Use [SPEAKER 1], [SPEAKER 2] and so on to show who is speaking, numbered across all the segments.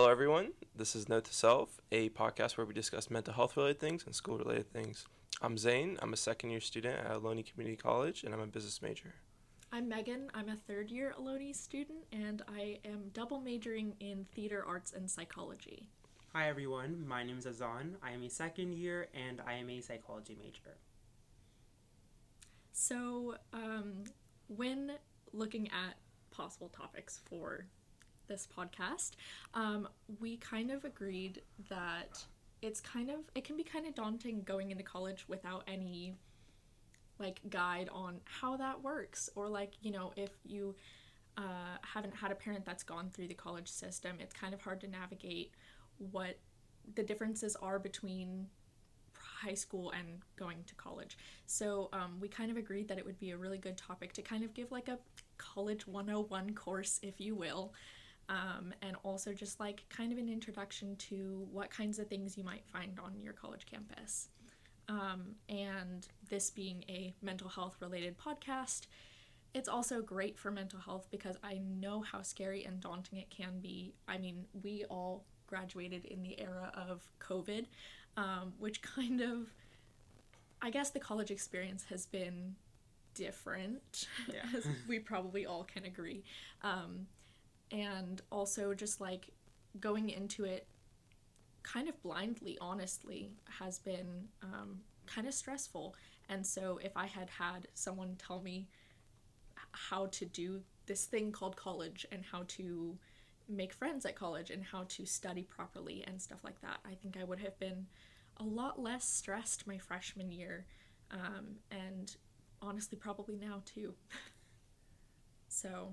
[SPEAKER 1] Hello, everyone. This is Note to Self, a podcast where we discuss mental health related things and school related things. I'm Zain. I'm a second year student at Ohlone Community College, and I'm a business major.
[SPEAKER 2] I'm Megan. I'm a third year Ohlone student, and I am double majoring in theater arts and psychology.
[SPEAKER 3] Hi everyone, my name is Azaan. I am a second year and I am a psychology major.
[SPEAKER 2] So, when looking at possible topics for this podcast, we kind of agreed that it can be kind of daunting going into college without any guide on how that works, or if you haven't had a parent that's gone through the college system, it's kind of hard to navigate what the differences are between high school and going to college. So we kind of agreed that it would be a really good topic to kind of give like a college 101 course, if you will, and also just like kind of an introduction to what kinds of things you might find on your college campus. And this being a mental health related podcast, it's also great for mental health because I know how scary and daunting it can be. I mean, we all graduated in the era of COVID, which kind of, I guess the college experience has been different, as we probably all can agree. And also just like going into it kind of blindly, honestly, has been kind of stressful. And so if I had someone tell me how to do this thing called college and how to make friends at college and how to study properly and stuff like that, I think I would have been a lot less stressed my freshman year, and honestly probably now too. So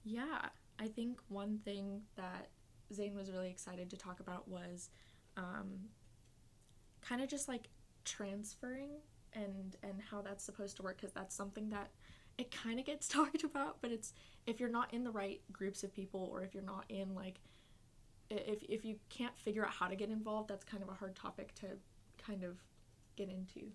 [SPEAKER 2] yeah, I think one thing that Zain was really excited to talk about was kind of just like transferring and how that's supposed to work, because that's something that it kind of gets talked about, but it's, if you're not in the right groups of people, or if you're not in like, if you can't figure out how to get involved, that's kind of a hard topic to kind of get into.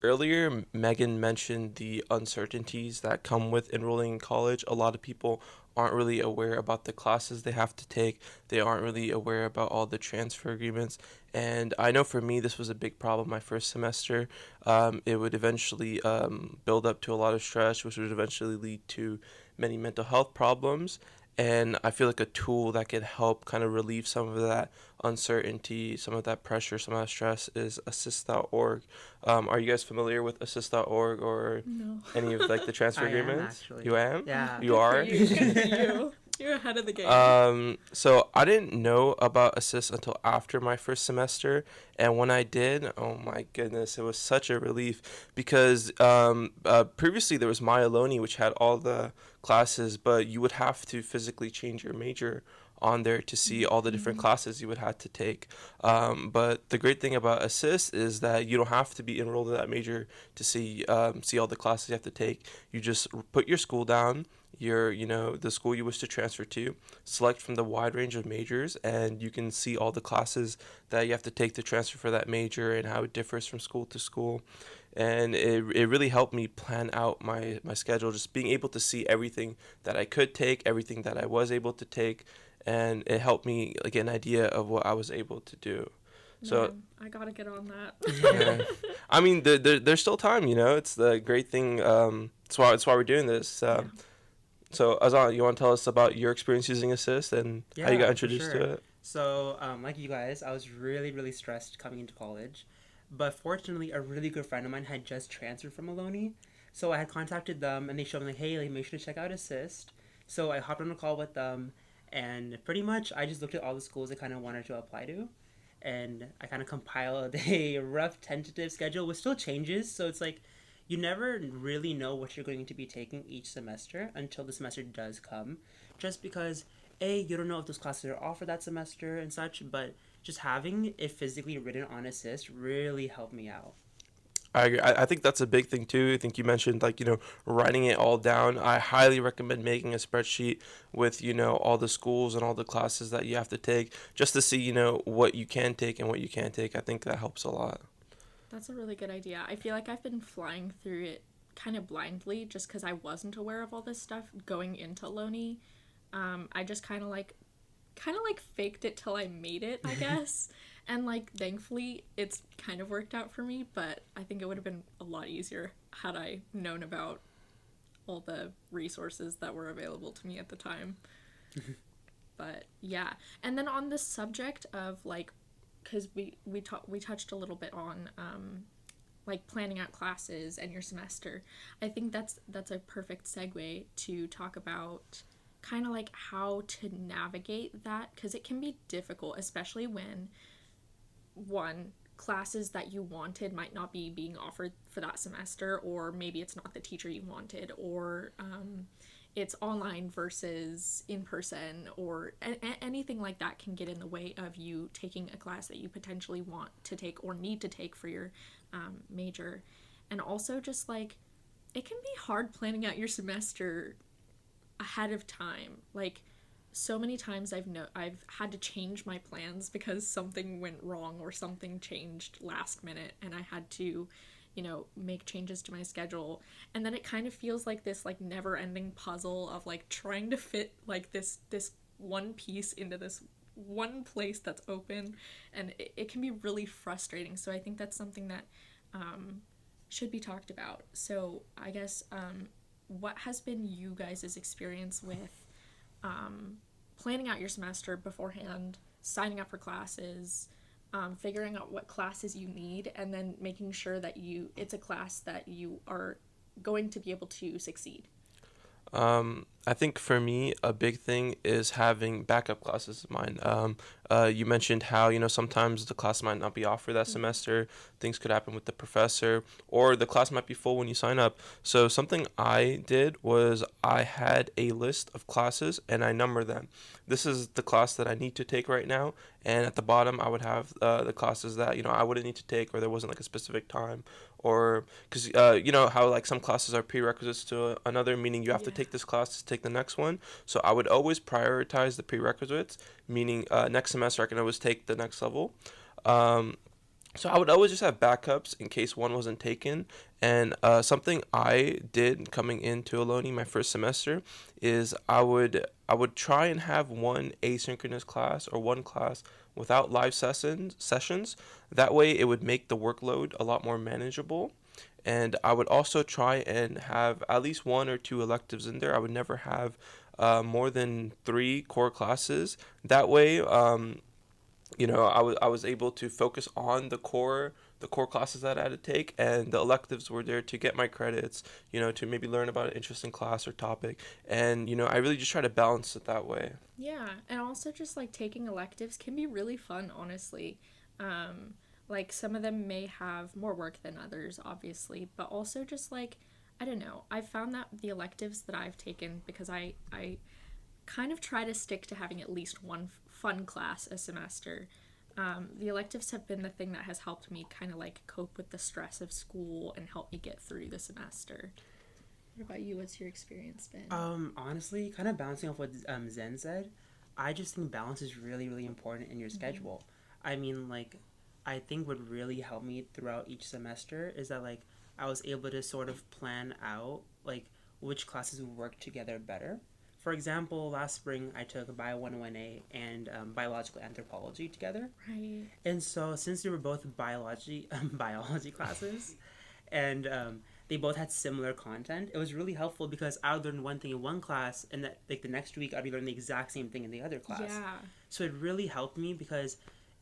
[SPEAKER 1] Earlier, Megan mentioned the uncertainties that come with enrolling in college. A lot of people aren't really aware about the classes they have to take. They aren't really aware about all the transfer agreements. And I know for me, this was a big problem my first semester. It would eventually build up to a lot of stress, which would eventually lead to many mental health problems. And I feel like a tool that can help kind of relieve some of that uncertainty, some of that pressure, some of that stress is assist.org. Are you guys familiar with assist.org or
[SPEAKER 2] No.
[SPEAKER 1] any of like the transfer
[SPEAKER 3] I am
[SPEAKER 1] agreements?
[SPEAKER 3] actually.
[SPEAKER 1] You am?
[SPEAKER 3] Yeah.
[SPEAKER 1] You
[SPEAKER 2] Good for
[SPEAKER 1] are?
[SPEAKER 2] you. Good for you. You're ahead of the game.
[SPEAKER 1] So I didn't know about Assist until after my first semester, and when I did, oh my goodness, it was such a relief because previously there was My Ohlone, which had all the classes, but you would have to physically change your major on there to see all the different classes you would have to take. But the great thing about Assist is that you don't have to be enrolled in that major to see all the classes you have to take. You just put your school down, the school you wish to transfer to, select from the wide range of majors, and you can see all the classes that you have to take to transfer for that major and how it differs from school to school. And it really helped me plan out my schedule, just being able to see everything that I could take, everything that I was able to take, and it helped me like get an idea of what I was able to do. So
[SPEAKER 2] Man, I gotta get on that.
[SPEAKER 1] yeah. I mean, there's still time, It's the great thing. It's why we're doing this.
[SPEAKER 2] Yeah.
[SPEAKER 1] So, Azan, you want to tell us about your experience using Assist and how you got
[SPEAKER 3] Yeah, for
[SPEAKER 1] introduced
[SPEAKER 3] sure.
[SPEAKER 1] to it?
[SPEAKER 3] So, like you guys, I was really, really stressed coming into college. But fortunately, a really good friend of mine had just transferred from Ohlone. So I had contacted them and they showed me, like, hey, like, make sure to check out Assist. So I hopped on a call with them and pretty much I just looked at all the schools I kind of wanted to apply to. And I kind of compiled a rough tentative schedule with still changes. So it's like you never really know what you're going to be taking each semester until the semester does come. Just because, A, you don't know if those classes are offered that semester and such, but just having it physically written on Assist really helped me out.
[SPEAKER 1] I agree. I think that's a big thing too. I think you mentioned writing it all down. I highly recommend making a spreadsheet with all the schools and all the classes that you have to take just to see what you can take and what you can't take. I think that helps a lot.
[SPEAKER 2] That's a really good idea. I feel like I've been flying through it kind of blindly just because I wasn't aware of all this stuff going into Loney. I just kind of like kind of like faked it till I made it, I guess. And like thankfully it's kind of worked out for me, but I think it would have been a lot easier had I known about all the resources that were available to me at the time. But yeah. And then on the subject of like, because we touched a little bit on like planning out classes and your semester. I think that's a perfect segue to talk about kind of like how to navigate that, because it can be difficult, especially when one, classes that you wanted might not be being offered for that semester, or maybe it's not the teacher you wanted, or it's online versus in person, or anything like that can get in the way of you taking a class that you potentially want to take or need to take for your major. And also just like it can be hard planning out your semester ahead of time. Like so many times I've had to change my plans because something went wrong or something changed last minute, and I had to, you know, make changes to my schedule. And then it kind of feels like this like never-ending puzzle of like trying to fit like this one piece into this one place that's open, and it can be really frustrating. So I think that's something that should be talked about. So I guess what has been you guys' experience with planning out your semester beforehand, signing up for classes, figuring out what classes you need, and then making sure that it's a class that you are going to be able to succeed?
[SPEAKER 1] I think for me, a big thing is having backup classes of mine. You mentioned how, sometimes the class might not be offered that semester. Things could happen with the professor, or the class might be full when you sign up. So something I did was I had a list of classes and I number them. This is the class that I need to take right now. And at the bottom, I would have the classes that, I wouldn't need to take, or there wasn't like a specific time, or because you know how like some classes are prerequisites to another, meaning you have to take this class to take the next one. So I would always prioritize the prerequisites, meaning next semester I can always take the next level. So I would always just have backups in case one wasn't taken. And something I did coming into Ohlone my first semester is I would try and have one asynchronous class or one class without live sessions. That way it would make the workload a lot more manageable. And I would also try and have at least one or two electives in there. I would never have more than 3 core classes. That way, I was able to focus on the core classes that I had to take, and the electives were there to get my credits, to maybe learn about an interesting class or topic. And, I really just try to balance it that way.
[SPEAKER 2] Yeah, and also just like taking electives can be really fun, honestly. Like some of them may have more work than others, obviously, but also just like, I don't know, I found that the electives that I've taken, because I kind of try to stick to having at least one fun class a semester. The electives have been the thing that has helped me kind of like cope with the stress of school and help me get through the semester. What about you? What's your experience been?
[SPEAKER 3] Honestly, kind of bouncing off what Zen said, I just think balance is really, really important in your schedule. I mean, like, I think what really helped me throughout each semester is that, like, I was able to sort of plan out, like, which classes would work together better. For example, last spring I took Bio 101A and Biological Anthropology together.
[SPEAKER 2] Right.
[SPEAKER 3] And so, since they were both biology classes, and they both had similar content, it was really helpful because I would learn one thing in one class, and that like the next week I'd be learning the exact same thing in the other class.
[SPEAKER 2] Yeah.
[SPEAKER 3] So it really helped me because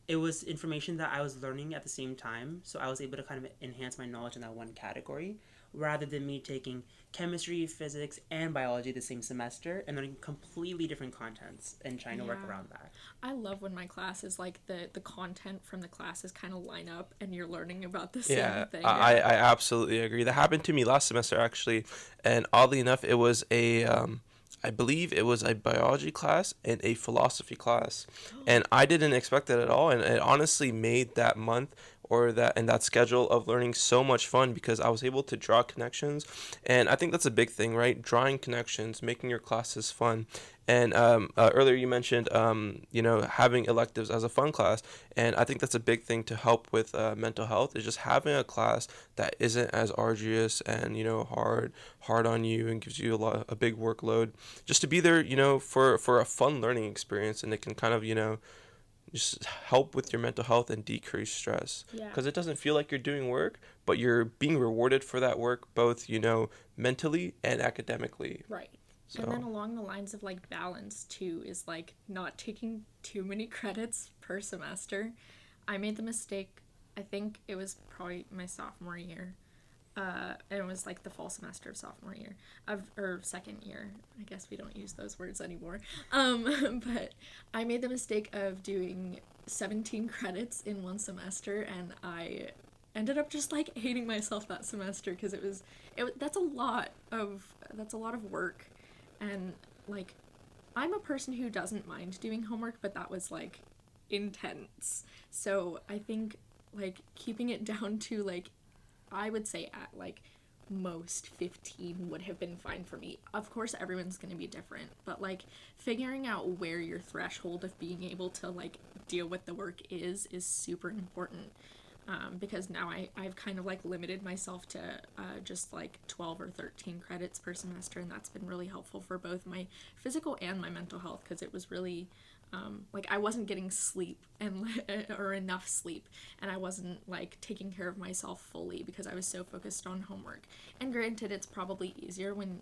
[SPEAKER 3] it was information that I was learning at the same time, so I was able to kind of enhance my knowledge in that one category, rather than me taking chemistry, physics, and biology the same semester and learning completely different contents and trying to work around that.
[SPEAKER 2] I love when my classes, like the content from the classes kind of line up and you're learning about the same thing.
[SPEAKER 1] I absolutely agree. That happened to me last semester, actually. And oddly enough, it was I believe it was a biology class and a philosophy class. And I didn't expect it at all. And it honestly made that month or that schedule of learning so much fun because I was able to draw connections. And I think that's a big thing, right? Drawing connections, making your classes fun. And earlier you mentioned, having electives as a fun class, and I think that's a big thing to help with mental health is just having a class that isn't as arduous and hard on you and gives you a big workload, just to be there, for a fun learning experience, and it can kind of just help with your mental health and decrease stress.
[SPEAKER 2] Yeah.
[SPEAKER 1] Because it doesn't feel like you're doing work, but you're being rewarded for that work, both, mentally and academically.
[SPEAKER 2] Right.
[SPEAKER 1] So.
[SPEAKER 2] And then along the lines of like balance too is like not taking too many credits per semester. I made the mistake, I think it was probably my sophomore year. And it was like the fall semester of sophomore year or second year. I guess we don't use those words anymore. But I made the mistake of doing 17 credits in one semester, and I ended up just like hating myself that semester because that's a lot of work, and like I'm a person who doesn't mind doing homework, but that was like intense. So I think like keeping it down to like, I would say at like most 15 would have been fine for me. Of course, everyone's going to be different, but like figuring out where your threshold of being able to like deal with the work is super important. Because now I've kind of like limited myself to just like 12 or 13 credits per semester, and that's been really helpful for both my physical and my mental health, because it was really like I wasn't getting sleep or enough sleep, and I wasn't like taking care of myself fully because I was so focused on homework. And granted, it's probably easier when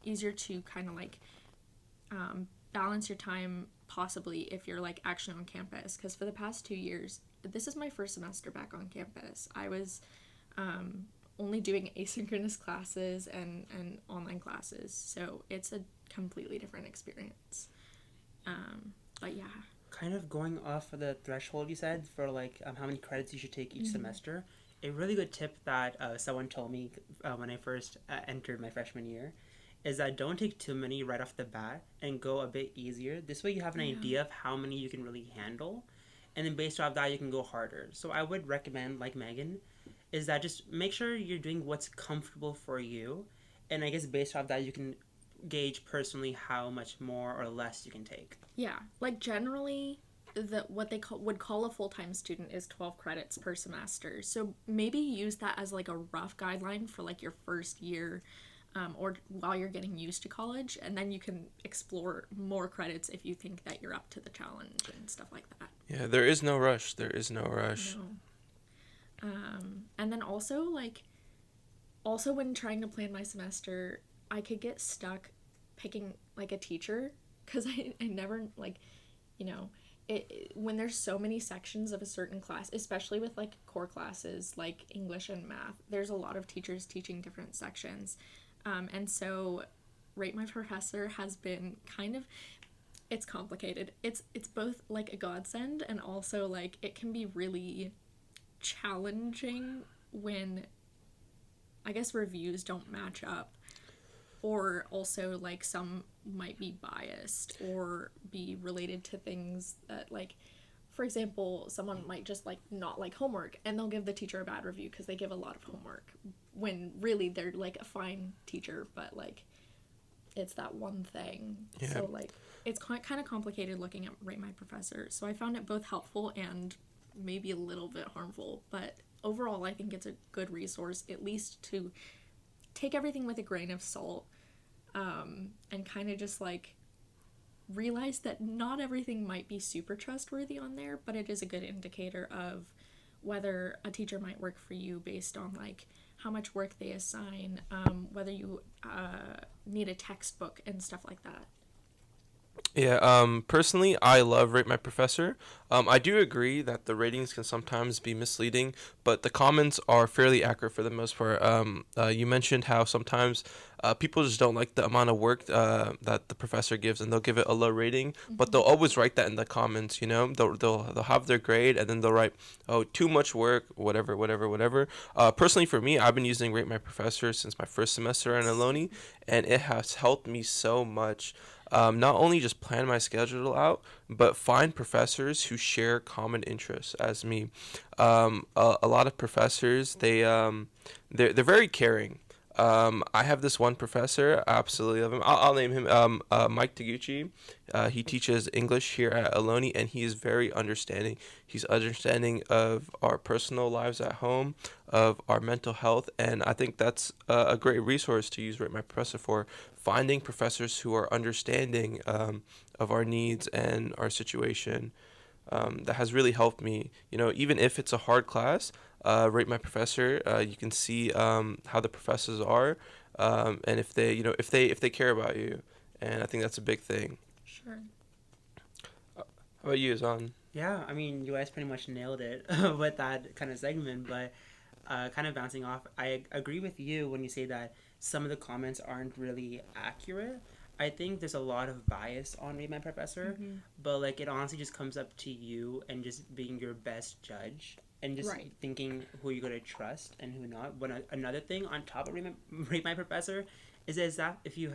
[SPEAKER 2] easier to kind of like balance your time possibly if you're like actually on campus, because for the past 2 years, this is my first semester back on campus. I was only doing asynchronous classes and online classes, so it's a completely different experience. But yeah.
[SPEAKER 3] Kind of going off of the threshold you said for like how many credits you should take each semester, a really good tip that someone told me when I first entered my freshman year is that don't take too many right off the bat and go a bit easier. This way you have an idea of how many you can really handle, and then based off that you can go harder. So I would recommend, like Megan, is that just make sure you're doing what's comfortable for you, and I guess based off that you can gauge personally how much more or less you can take.
[SPEAKER 2] Yeah, like generally what they would call a full-time student is 12 credits per semester. So maybe use that as like a rough guideline for like your first year, or while you're getting used to college, and then you can explore more credits if you think that you're up to the challenge and stuff like that.
[SPEAKER 1] Yeah, there is no rush. There is no rush.
[SPEAKER 2] No. And then also when trying to plan my semester, I could get stuck picking like a teacher, because I never like, when there's so many sections of a certain class, especially with like core classes like English and math, there's a lot of teachers teaching different sections. And so Rate My Professor has been it's complicated. It's both like a godsend, and also like it can be really challenging when I guess reviews don't match up, or also like some might be biased or be related to things that, like, for example, someone might just like not like homework and they'll give the teacher a bad review because they give a lot of homework, when really they're like a fine teacher, but like it's that one thing. Yeah. So like it's kind of complicated looking at Rate My Professor. So I found it both helpful and maybe a little bit harmful, but overall I think it's a good resource, at least to take everything with a grain of salt, and kind of just like realize that not everything might be super trustworthy on there, but it is a good indicator of whether a teacher might work for you based on like how much work they assign, whether you need a textbook and stuff like that.
[SPEAKER 1] Yeah, personally, I love Rate My Professor. I do agree that the ratings can sometimes be misleading, but the comments are fairly accurate for the most part. You mentioned how sometimes people just don't like the amount of work that the professor gives, and they'll give it a low rating, but they'll always write that in the comments, They'll have their grade, and then they'll write, oh, too much work, whatever. Personally, for me, I've been using Rate My Professor since my first semester in Ohlone, and it has helped me so much. Not only just plan my schedule out, but find professors who share common interests as me. A lot of professors, they're very caring. I have this one professor. I absolutely love him. I'll name him Mike Taguchi. He teaches English here at Ohlone, and he is very understanding. He's understanding of our personal lives at home, of our mental health, and I think that's a great resource to use Rate My Professor for, finding professors who are understanding of our needs and our situation. That has really helped me. Even if it's a hard class, Rate My Professor. You can see how the professors are, and if they, if they care about you, and I think that's a big thing.
[SPEAKER 2] Sure.
[SPEAKER 1] How about you, Zan?
[SPEAKER 3] Yeah, I mean, you guys pretty much nailed it with that kind of segment, but kind of bouncing off, I agree with you when you say that some of the comments aren't really accurate. I think there's a lot of bias on Read My Professor,
[SPEAKER 2] Mm-hmm.
[SPEAKER 3] but like it honestly just comes up to you and just being your best judge and just
[SPEAKER 2] Right.
[SPEAKER 3] thinking who you're gonna trust and who not. Another thing on top of Read My Professor is that if you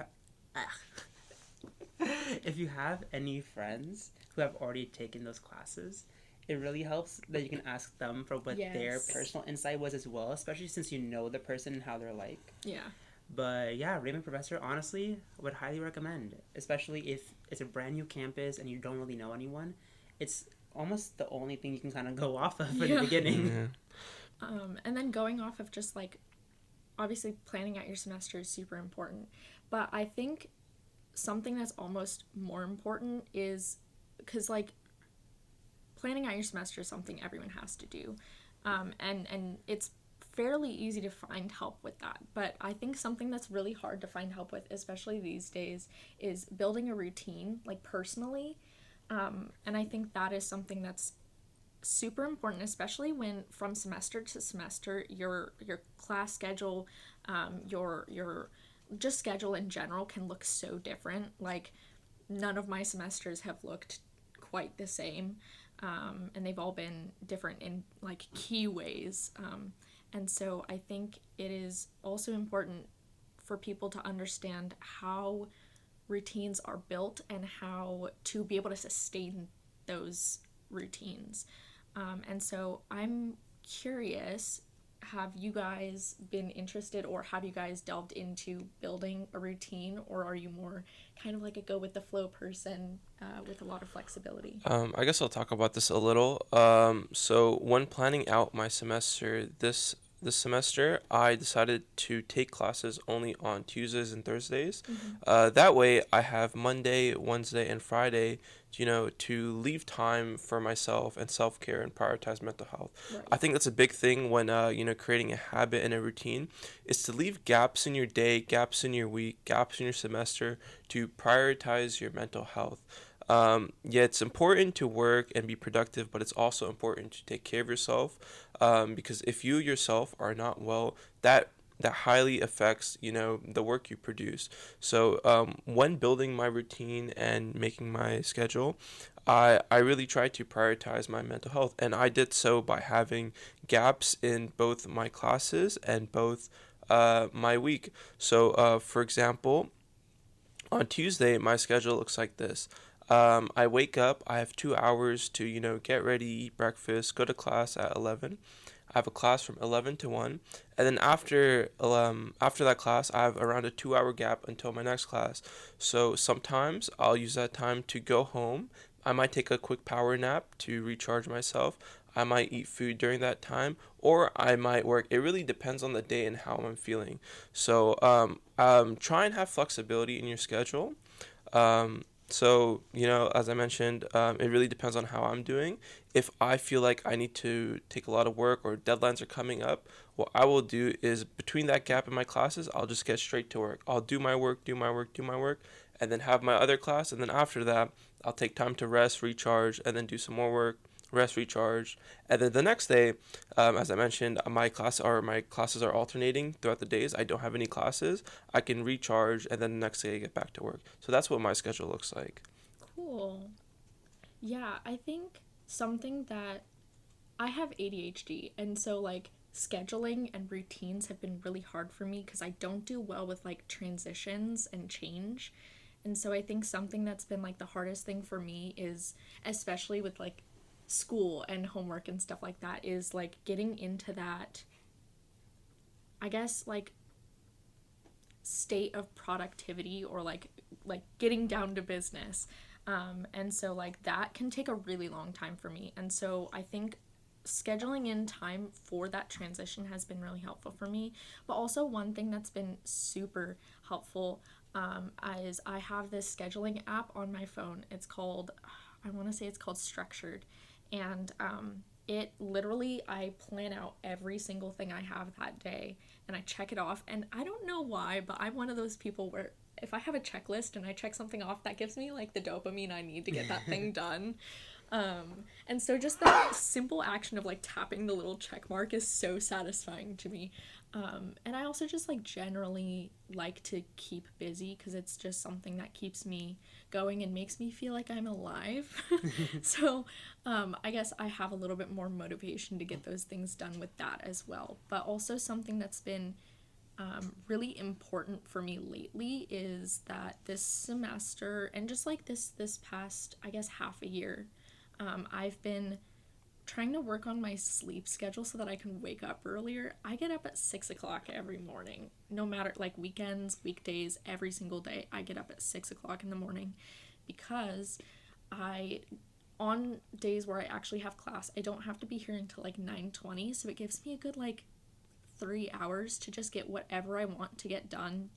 [SPEAKER 3] have any friends who have already taken those classes, it really helps that you can ask them for what their
[SPEAKER 2] Yes.
[SPEAKER 3] personal insight was as well, especially since you know the person and how they're like.
[SPEAKER 2] Yeah.
[SPEAKER 3] But yeah, Raymond Professor, honestly, would highly recommend, especially if it's a brand new campus and you don't really know anyone. It's almost the only thing you can kind of go off of in the
[SPEAKER 2] Yeah.
[SPEAKER 3] beginning.
[SPEAKER 1] Yeah.
[SPEAKER 2] And then going off of just like, obviously planning out your semester is super important, but I think something that's almost more important is because like planning out your semester is something everyone has to do, and it's fairly easy to find help with that. But I think something that's really hard to find help with, especially these days, is building a routine, like personally. And I think that is something that's super important, especially when from semester to semester your class schedule, your just schedule in general can look so different. Like none of my semesters have looked quite the same, and they've all been different in like key ways. And so I think it is also important for people to understand how routines are built and how to be able to sustain those routines. And so I'm curious, have you guys been interested or have you guys delved into building a routine, or are you more kind of like a go with the flow person with a lot of flexibility?
[SPEAKER 1] I guess I'll talk about this a little. So when planning out my semester this semester, I decided to take classes only on Tuesdays and Thursdays.
[SPEAKER 2] Mm-hmm.
[SPEAKER 1] That way, I have Monday, Wednesday, and Friday, to leave time for myself and self care and prioritize mental health.
[SPEAKER 2] Right.
[SPEAKER 1] I think that's a big thing when creating a habit and a routine, is to leave gaps in your day, gaps in your week, gaps in your semester to prioritize your mental health. Yeah, it's important to work and be productive, but it's also important to take care of yourself, because if you yourself are not well, that highly affects the work you produce. So when building my routine and making my schedule, I really try to prioritize my mental health, and I did so by having gaps in both my classes and both my week. So for example, on Tuesday, my schedule looks like this. I wake up, I have 2 hours to, get ready, eat breakfast, go to class at 11. I have a class from 11 to 1. And then after that class, I have around a 2 hour gap until my next class. So sometimes I'll use that time to go home. I might take a quick power nap to recharge myself. I might eat food during that time, or I might work. It really depends on the day and how I'm feeling. So try and have flexibility in your schedule. So, as I mentioned, it really depends on how I'm doing. If I feel like I need to take a lot of work or deadlines are coming up, what I will do is between that gap in my classes, I'll just get straight to work. I'll do my work, do my work, do my work, and then have my other class. And then after that, I'll take time to rest, recharge, and then do some more work, rest, recharge. And then the next day, as I mentioned, my classes are alternating throughout the days. I don't have any classes. I can recharge, and then the next day I get back to work. So that's what my schedule looks like.
[SPEAKER 2] Cool. Yeah, I think something that I have ADHD, and so like scheduling and routines have been really hard for me because I don't do well with like transitions and change. And so I think something that's been like the hardest thing for me is, especially with like school and homework and stuff like that, is like getting into that, I guess, like state of productivity or like getting down to business. And so like that can take a really long time for me. And so I think scheduling in time for that transition has been really helpful for me. But also one thing that's been super helpful is I have this scheduling app on my phone. It's called, I want to say it's called Structured. And it literally, I plan out every single thing I have that day and I check it off. And I don't know why, but I'm one of those people where if I have a checklist and I check something off, that gives me like the dopamine I need to get that thing done. And so just that simple action of like tapping the little check mark is so satisfying to me. And I also just like generally like to keep busy because it's just something that keeps me going and makes me feel like I'm alive. So I guess I have a little bit more motivation to get those things done with that as well. But also something that's been really important for me lately is that this semester and just like this past, I guess, half a year, I've been trying to work on my sleep schedule so that I can wake up earlier. I get up at 6 o'clock every morning, no matter like weekends, weekdays, every single day. I get up at 6 o'clock in the morning because on days where I actually have class, I don't have to be here until like 9:20. So it gives me a good like 3 hours to just get whatever I want to get done.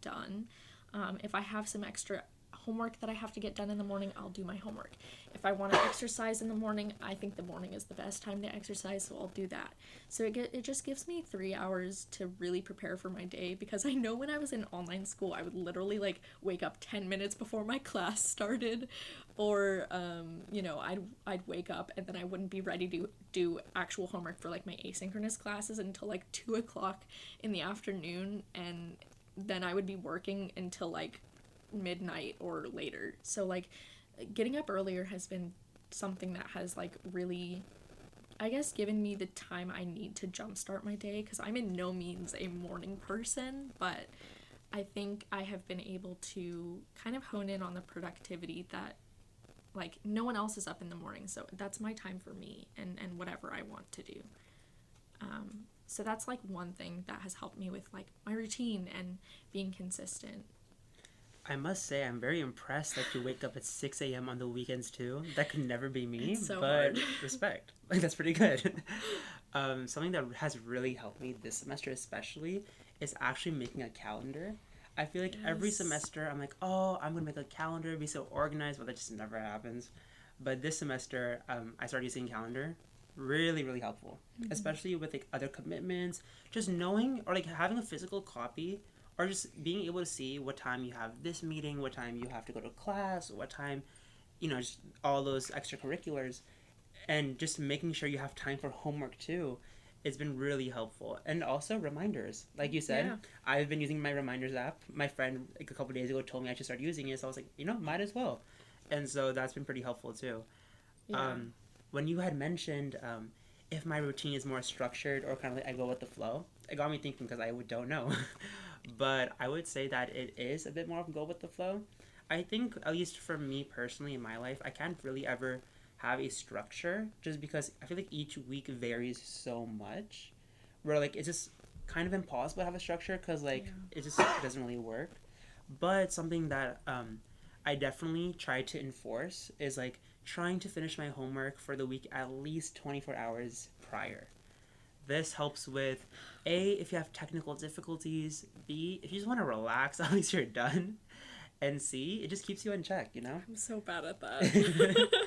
[SPEAKER 2] If I have some extra homework that I have to get done in the morning, I'll do my homework. If I want to exercise in the morning, I think the morning is the best time to exercise, so I'll do that. So it just gives me 3 hours to really prepare for my day, because I know when I was in online school, I would literally like wake up 10 minutes before my class started, or I'd wake up and then I wouldn't be ready to do actual homework for like my asynchronous classes until like 2 o'clock in the afternoon, and then I would be working until like midnight or later. So like getting up earlier has been something that has like really, I guess, given me the time I need to jumpstart my day, because I'm in no means a morning person, but I think I have been able to kind of hone in on the productivity that like no one else is up in the morning, so that's my time for me and whatever I want to do. So that's like one thing that has helped me with like my routine and being consistent.
[SPEAKER 3] I must say, I'm very impressed that you wake up at 6 a.m. on the weekends too. That could never be me,
[SPEAKER 2] It's so
[SPEAKER 3] but
[SPEAKER 2] hard.
[SPEAKER 3] respect. Like, that's pretty good. Something that has really helped me this semester especially is actually making a calendar. I feel like every
[SPEAKER 2] Yes.
[SPEAKER 3] semester I'm like, oh, I'm going to make a calendar, be so organized, but that just never happens. But this semester, I started using calendar. Really, really helpful.
[SPEAKER 2] Mm-hmm.
[SPEAKER 3] Especially with like other commitments. Just knowing, or like having a physical copy, or just being able to see what time you have this meeting, what time you have to go to class, what time, just all those extracurriculars, and just making sure you have time for homework too. It's been really helpful. And also reminders. Like you said,
[SPEAKER 2] Yeah.
[SPEAKER 3] I've been using my reminders app. My friend like a couple days ago told me I should start using it, so I was like, might as well. And so that's been pretty helpful too.
[SPEAKER 2] Yeah.
[SPEAKER 3] When you had mentioned if my routine is more structured or kind of like I go with the flow, it got me thinking because I don't know. But I would say that it is a bit more of go with the flow. I think, at least for me personally in my life, I can't really ever have a structure just because I feel like each week varies so much. Where, like, it's just kind of impossible to have a structure because, like,
[SPEAKER 2] Yeah.
[SPEAKER 3] it just doesn't really work. But something that I definitely try to enforce is, like, trying to finish my homework for the week at least 24 hours prior. This helps with A, if you have technical difficulties, B, if you just want to relax, at least you're done, and C, it just keeps you in check,
[SPEAKER 2] I'm so bad at that.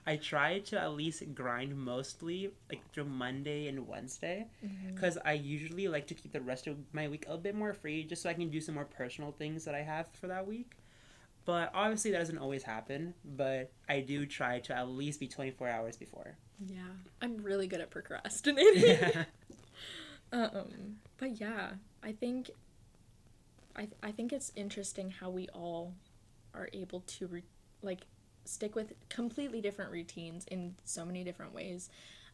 [SPEAKER 3] I try to at least grind mostly like through Monday and Wednesday because I usually like to keep the rest of my week a bit more free just so I can do some more personal things that I have for that week. But obviously that doesn't always happen, but I do try to at least be 24 hours before.
[SPEAKER 2] Yeah. I'm really good at procrastinating.
[SPEAKER 3] Yeah.
[SPEAKER 2] But yeah, I think it's interesting how we all are able to like stick with completely different routines in so many different ways.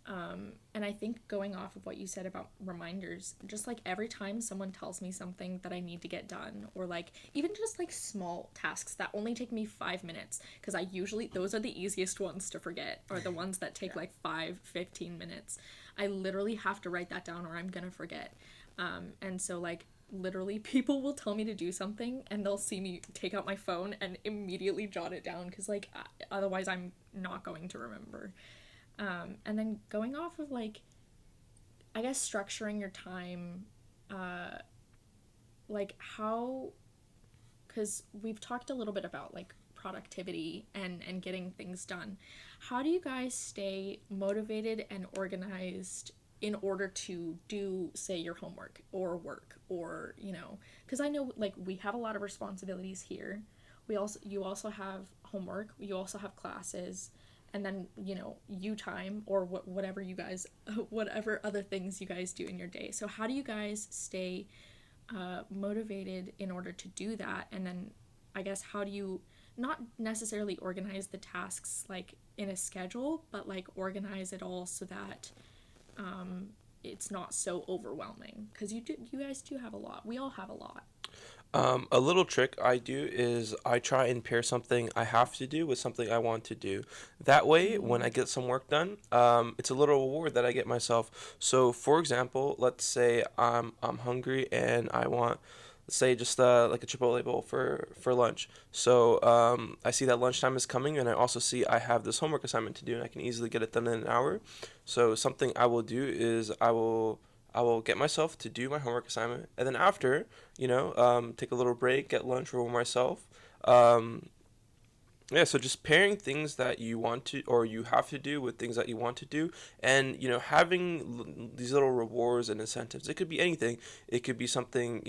[SPEAKER 2] And I think going off of what you said about reminders, just like every time someone tells me something that I need to get done, or like even just like small tasks that only take me 5 minutes, because I usually, those are the easiest ones to forget, or the ones that take like 5-15 minutes. I literally have to write that down or I'm gonna forget. And so like literally people will tell me to do something and they'll see me take out my phone and immediately jot it down because like otherwise I'm not going to remember. And then going off of like, I guess structuring your time, like how, because we've talked a little bit about like productivity and getting things done. How do you guys stay motivated and organized in order to do, say, your homework or work, or because I know like we have a lot of responsibilities here. You also have homework, you also have classes, and then you time or whatever you guys whatever other things you guys do in your day. So how do you guys stay motivated in order to do that? And then I guess how do you not necessarily organize the tasks like in a schedule, but like organize it all so that it's not so overwhelming, because you guys do have a lot. We all have a lot.
[SPEAKER 1] A little trick I do is I try and pair something I have to do with something I want to do. That way, when I get some work done, it's a little reward that I get myself. So, for example, let's say I'm hungry and I want, say, just like a Chipotle bowl for lunch. So I see that lunchtime is coming, and I also see I have this homework assignment to do, and I can easily get it done in an hour. So something I will do is I will get myself to do my homework assignment, and then after, take a little break, get lunch, reward myself. Um, yeah, so just pairing things that you want to or you have to do with things that you want to do, and having these little rewards and incentives. It could be anything. It could be something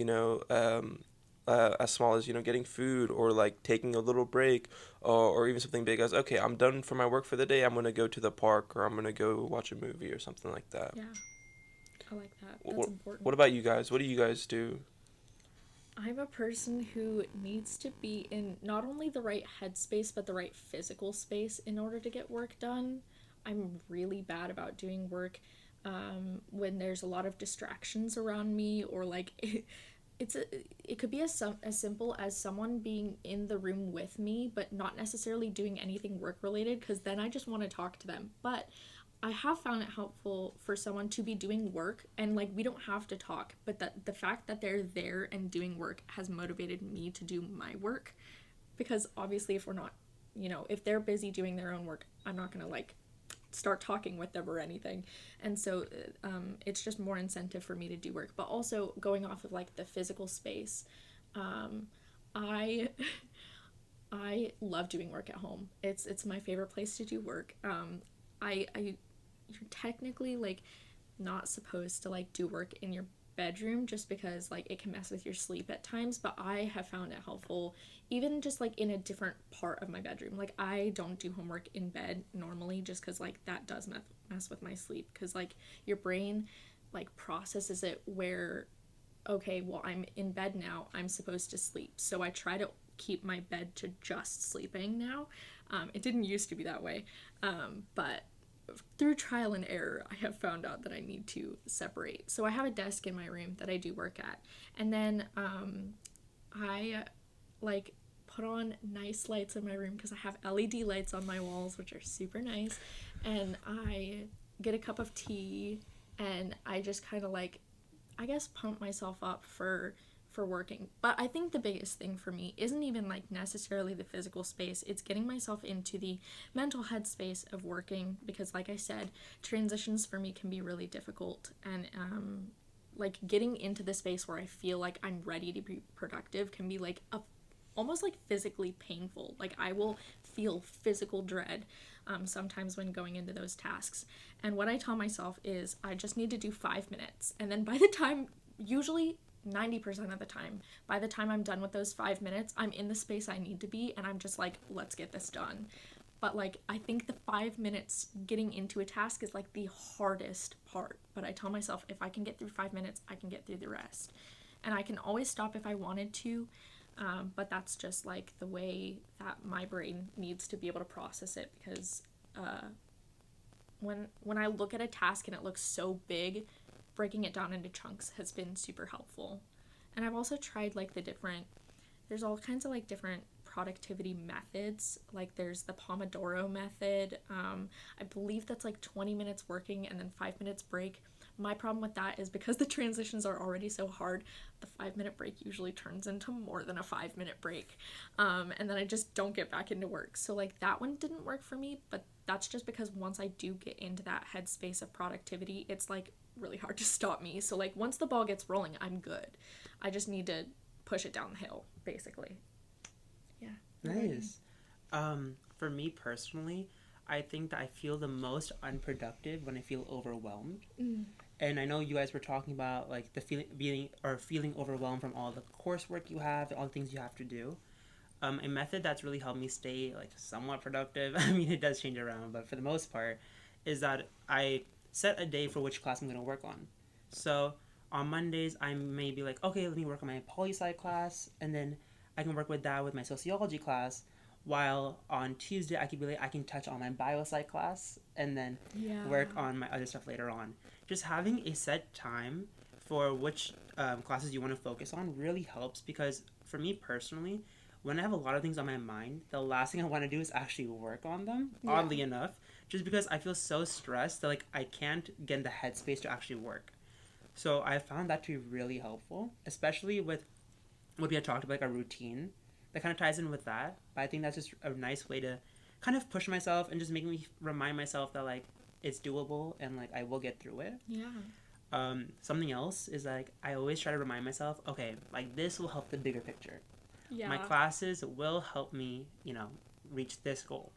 [SPEAKER 1] as small as getting food, or like taking a little break, or even something big as, okay, I'm done for my work for the day. I'm gonna go to the park, or I'm gonna go watch a movie or something like that.
[SPEAKER 2] Yeah, I like that. That's
[SPEAKER 1] What
[SPEAKER 2] important.
[SPEAKER 1] What about you guys? What do you guys do?
[SPEAKER 2] I'm a person who needs to be in not only the right headspace, but the right physical space in order to get work done. I'm really bad about doing work when there's a lot of distractions around me, or like it could be as simple as someone being in the room with me, but not necessarily doing anything work related, because then I just want to talk to them. But I have found it helpful for someone to be doing work and like we don't have to talk, but that the fact that they're there and doing work has motivated me to do my work, because obviously if we're not, if they're busy doing their own work, I'm not going to like start talking with them or anything. And so it's just more incentive for me to do work. But also going off of like the physical space, I I love doing work at home. It's my favorite place to do work. I you're technically like not supposed to like do work in your bedroom just because like it can mess with your sleep at times, but I have found it helpful even just like in a different part of my bedroom. Like I don't do homework in bed normally just because like that does mess with my sleep, because like your brain like processes it where, okay, well, I'm in bed now, I'm supposed to sleep. So I try to keep my bed to just sleeping now. It didn't used to be that way, but through trial and error, I have found out that I need to separate. So I have a desk in my room that I do work at, and then I like put on nice lights in my room because I have LED lights on my walls, which are super nice, and I get a cup of tea, and I just kind of like, I guess, pump myself up for working. But I think the biggest thing for me isn't even like necessarily the physical space. It's getting myself into the mental headspace of working, because like I said, transitions for me can be really difficult, and like getting into the space where I feel like I'm ready to be productive can be like almost like physically painful. Like I will feel physical dread sometimes when going into those tasks. And what I tell myself is I just need to do 5 minutes. And then by the time, usually 90% of the time, by the time I'm done with those 5 minutes, I'm in the space I need to be, and I'm just like, let's get this done. But like, I think the 5 minutes getting into a task is like the hardest part. But I tell myself if I can get through 5 minutes, I can get through the rest. And I can always stop if I wanted to, but that's just like the way that my brain needs to be able to process it, because when I look at a task and it looks so big, breaking it down into chunks has been super helpful. And I've also tried like there's all kinds of like different productivity methods. Like there's the Pomodoro method. I believe that's like 20 minutes working and then 5 minutes break. My problem with that is because the transitions are already so hard, the 5 minute break usually turns into more than a 5 minute break. And then I just don't get back into work. So like that one didn't work for me, but that's just because once I do get into that headspace of productivity, it's like really hard to stop me. So like once the ball gets rolling, I'm good. I just need to push it down the hill, basically. Yeah.
[SPEAKER 3] Nice. For me personally, I think that I feel the most unproductive when I feel overwhelmed. And I know you guys were talking about like the feeling overwhelmed from all the coursework you have, all the things you have to do. A method that's really helped me stay like somewhat productive. I mean, it does change around, but for the most part, is that I set a day for which class I'm going to work on. So on Mondays, I may be like, okay, let me work on my poli-sci class, and then I can work with that with my sociology class. While on Tuesday, I can touch on my bio-sci class, and then work on my other stuff later on. Just having a set time for which classes you want to focus on really helps, because for me personally, when I have a lot of things on my mind, the last thing I want to do is actually work on them, oddly enough, just because I feel so stressed that like I can't get in the headspace to actually work. So I found that to be really helpful, especially with what we had talked about, like a routine that kind of ties in with that. But I think that's just a nice way to kind of push myself and just make me remind myself that like it's doable and like I will get through it. Something else is like I always try to remind myself, okay, like this will help the bigger picture. My classes will help me, reach this goal.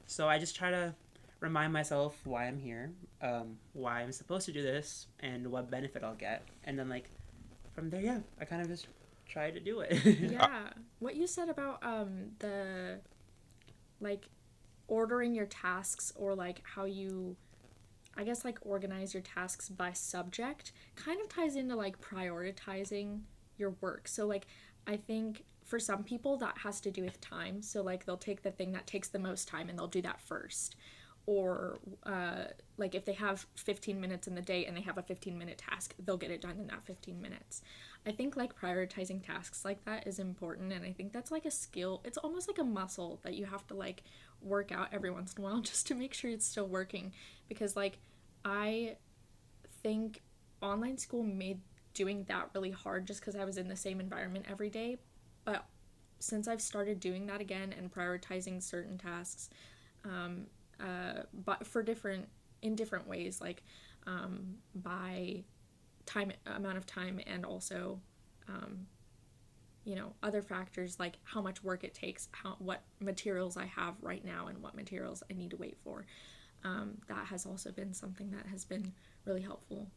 [SPEAKER 3] So I just try to remind myself why I'm here, why I'm supposed to do this, and what benefit I'll get. And then, like, from there, I kind of just try to do it.
[SPEAKER 2] What you said about the, like, ordering your tasks, or, like, how you, I guess, like, organize your tasks by subject kind of ties into, like, prioritizing your work. So, like, I think for some people that has to do with time. So, like, they'll take the thing that takes the most time and they'll do that first. Or, like, if they have 15 minutes in the day and they have a 15-minute task, they'll get it done in that 15 minutes. I think, like, prioritizing tasks like that is important, and I think that's, like, a skill. It's almost like a muscle that you have to, like, work out every once in a while just to make sure it's still working. Because, like, I think online school made doing that really hard just because I was in the same environment every day. But since I've started doing that again and prioritizing certain tasks, but in different ways, like by amount of time, and also other factors like how much work it takes, what materials I have right now and what materials I need to wait for, that has also been something that has been really helpful.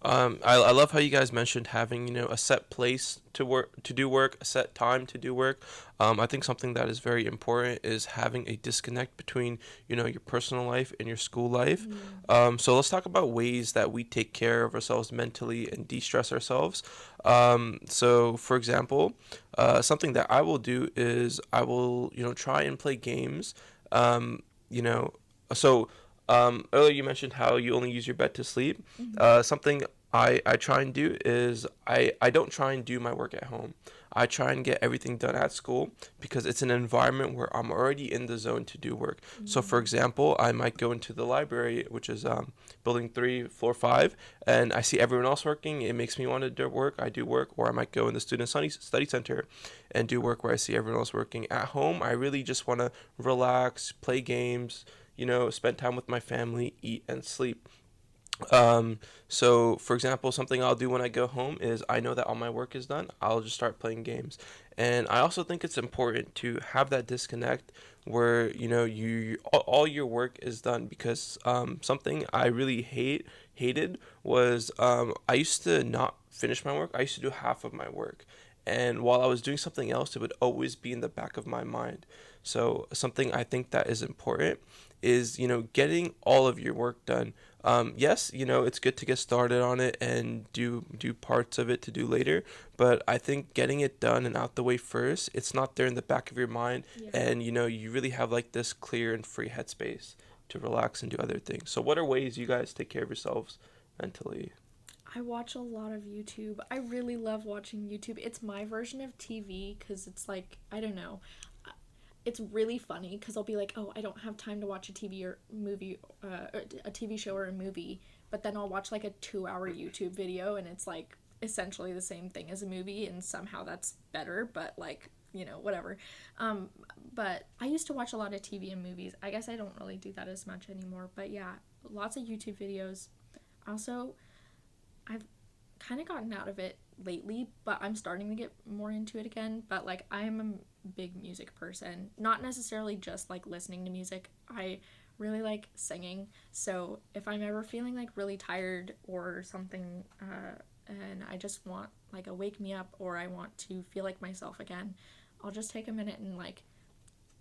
[SPEAKER 1] I love how you guys mentioned having a set place to do work, a set time to do work. I think something that is very important is having a disconnect between your personal life and your school life. So let's talk about ways that we take care of ourselves mentally and de-stress ourselves. So for example, something that I will do is I will try and play games. You know, so. Earlier you mentioned how you only use your bed to sleep. Something I try and do is I don't try and do my work at home. I try and get everything done at school because it's an environment where I'm already in the zone to do work. So for example, I might go into the library, which is building 3, floor 5, and I see everyone else working. It makes me want to do work. I do work. Or I might go in the student study center and do work where I see everyone else working. At home, I really just want to relax, play games, spend time with my family, eat, and sleep. So, for example, something I'll do when I go home is I know that all my work is done. I'll just start playing games. And I also think it's important to have that disconnect where, all your work is done because something I really hated was I used to not finish my work. I used to do half of my work. And while I was doing something else, it would always be in the back of my mind. So something I think that is important is, getting all of your work done. Yes, it's good to get started on it and do parts of it to do later. But I think getting it done and out the way first, it's not there in the back of your mind. And, you really have like this clear and free headspace to relax and do other things. So what are ways you guys take care of yourselves mentally?
[SPEAKER 2] I watch a lot of YouTube. I really love watching YouTube. It's my version of TV because it's like, I don't know. it's really funny because I'll be like, oh, I don't have time to watch a TV or movie, or a TV show or a movie, but then I'll watch like a 2-hour YouTube video and it's like essentially the same thing as a movie, and somehow that's better, but like, whatever. Um, but I used to watch a lot of TV and movies. I guess I don't really do that as much anymore, but yeah, lots of YouTube videos. Also, I've kind of gotten out of it lately, but I'm starting to get more into it again. But like, I'm a big music person, not necessarily just like listening to music. I really like singing. So if I'm ever feeling like really tired or something, and I just want like a wake me up, or I want to feel like myself again, I'll just take a minute and like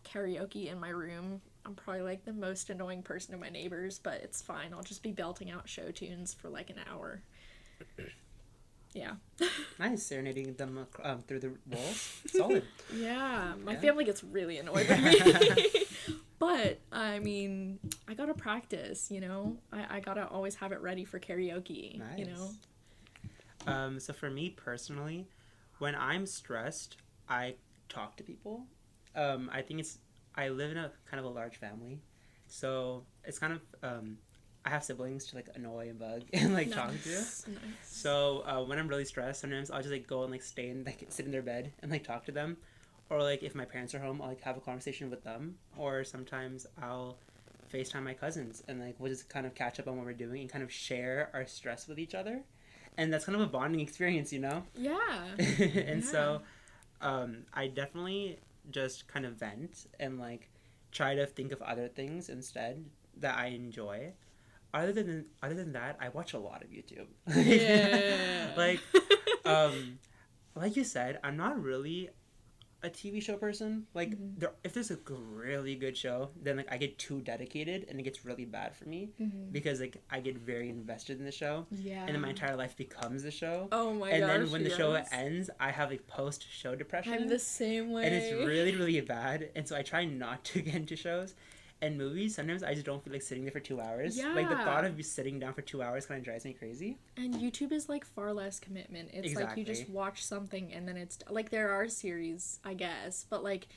[SPEAKER 2] karaoke in my room. I'm probably like the most annoying person to my neighbors, but it's fine. I'll just be belting out show tunes for like an hour. Yeah.
[SPEAKER 3] Nice, serenading them through the walls. Solid.
[SPEAKER 2] Yeah, my
[SPEAKER 3] Yeah.
[SPEAKER 2] family gets really annoyed with me. But, I mean, I gotta practice, I gotta always have it ready for karaoke,
[SPEAKER 3] Nice. So for me personally, when I'm stressed, I talk to people. I think I live in a kind of a large family, so it's kind of, I have siblings to like annoy and bug and like talk to.
[SPEAKER 2] Nice.
[SPEAKER 3] So when I'm really stressed, sometimes I'll just like go and like stay and like sit in their bed and like talk to them, or like if my parents are home, I'll like have a conversation with them, or sometimes I'll FaceTime my cousins and like we'll just kind of catch up on what we're doing and kind of share our stress with each other, and that's kind of a bonding experience,
[SPEAKER 2] Yeah.
[SPEAKER 3] And so I definitely just kind of vent and like try to think of other things instead that I enjoy. Other than that, I watch a lot of YouTube.
[SPEAKER 2] Yeah.
[SPEAKER 3] Like you said, I'm not really a TV show person. Like if there's a really good show, then like I get too dedicated and it gets really bad for me because like I get very invested in the show.
[SPEAKER 2] Yeah.
[SPEAKER 3] And then my entire life becomes the show.
[SPEAKER 2] Oh my
[SPEAKER 3] and
[SPEAKER 2] gosh.
[SPEAKER 3] then when the show
[SPEAKER 2] yes.
[SPEAKER 3] ends, I have like post-show depression.
[SPEAKER 2] I'm the same way.
[SPEAKER 3] And it's really, really bad. And so I try not to get into shows. And movies, sometimes I just don't feel like sitting there for 2 hours.
[SPEAKER 2] Yeah.
[SPEAKER 3] Like the thought of sitting down for 2 hours kind of drives me crazy.
[SPEAKER 2] And YouTube is like far less commitment. It's like you just watch something and then it's like there are series, I guess, but like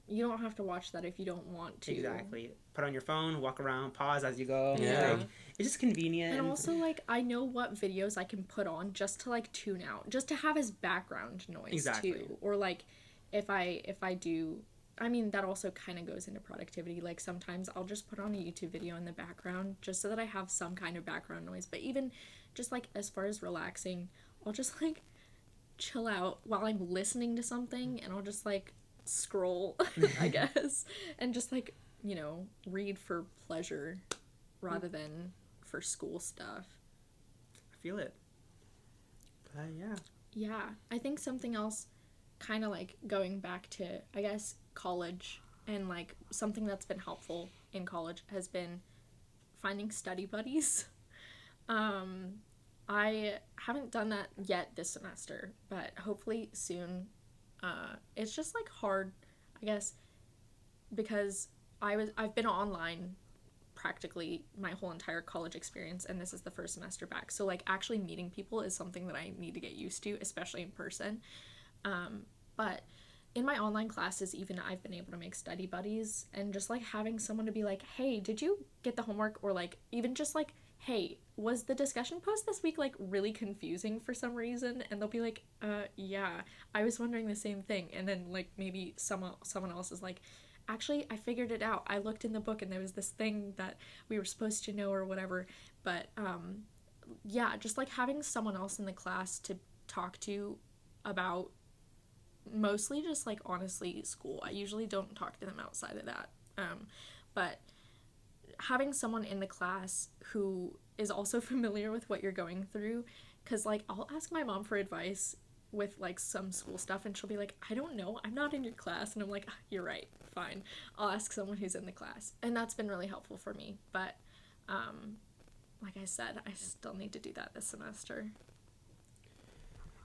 [SPEAKER 2] you don't have to watch that if you don't want to.
[SPEAKER 3] Exactly. Put on your phone, walk around, pause as you go.
[SPEAKER 1] Yeah.
[SPEAKER 3] Like, it's just convenient.
[SPEAKER 2] And also like I know what videos I can put on just to like tune out, just to have as background noise too. Or like if I do, I mean, that also kind of goes into productivity. Like, sometimes I'll just put on a YouTube video in the background just so that I have some kind of background noise. But even just, like, as far as relaxing, I'll just, like, chill out while I'm listening to something. And I'll just, like, scroll, I guess. And just, like, read for pleasure rather than for school stuff.
[SPEAKER 3] I feel it. But, yeah.
[SPEAKER 2] Yeah. I think something else kind of, like, going back to, I guess, college, and like something that's been helpful in college has been finding study buddies. I haven't done that yet this semester, but hopefully soon. It's just like hard, I guess, because I've been online practically my whole entire college experience, and this is the first semester back. So like actually meeting people is something that I need to get used to, especially in person. But in my online classes, even I've been able to make study buddies, and just like having someone to be like, hey, did you get the homework? Or like even just like, hey, was the discussion post this week like really confusing for some reason? And they'll be like, yeah, I was wondering the same thing. And then like maybe someone else is like, actually, I figured it out. I looked in the book and there was this thing that we were supposed to know or whatever. But yeah, just like having someone else in the class to talk to about mostly just like honestly school. I usually don't talk to them outside of that, but having someone in the class who is also familiar with what you're going through, because like I'll ask my mom for advice with like some school stuff and she'll be like, I don't know, I'm not in your class, and I'm like, you're right, fine, I'll ask someone who's in the class. And that's been really helpful for me. But like I said, I still need to do that this semester.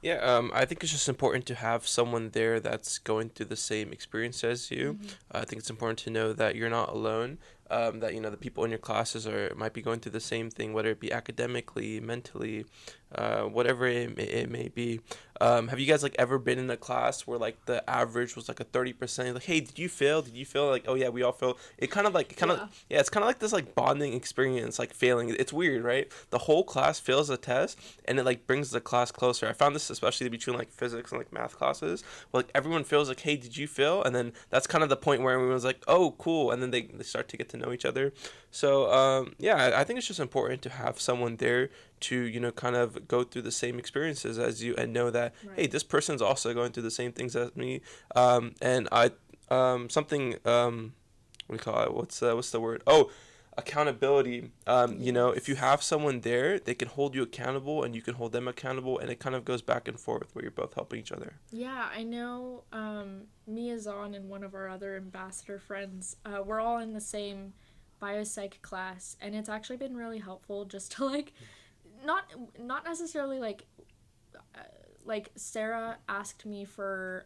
[SPEAKER 1] Yeah, I think it's just important to have someone there that's going through the same experience as you. I think it's important to know that you're not alone. that the people in your classes might be going through the same thing, whether it be academically, mentally, whatever it may be. Have you guys like ever been in a class where like the average was like a 30%? Like, hey, did you fail? Did you fail? Like, oh yeah, we all failed. It kind of like
[SPEAKER 2] Yeah.
[SPEAKER 1] yeah, it's kind of like this like bonding experience, like failing. It's weird, right? The whole class fails a test, and it like brings the class closer. I found this especially between like physics and like math classes, where like everyone feels like, hey, did you fail? And then that's kind of the point where everyone's like, oh, cool, and then they start to get to know each other. So yeah, I think it's just important to have someone there to kind of go through the same experiences as you and know that hey,
[SPEAKER 2] Right.
[SPEAKER 1] this person's also going through the same things as me. And I something what do you call it, what's the word, oh, accountability. If you
[SPEAKER 2] Yes.
[SPEAKER 1] have someone there, they can hold you accountable and you can hold them accountable, and it kind of goes back and forth where you're both helping each other.
[SPEAKER 2] Yeah, I know me, Azaan, and one of our other ambassador friends, we're all in the same biopsych class, and it's actually been really helpful just to like not not necessarily uh, like Sarah asked me for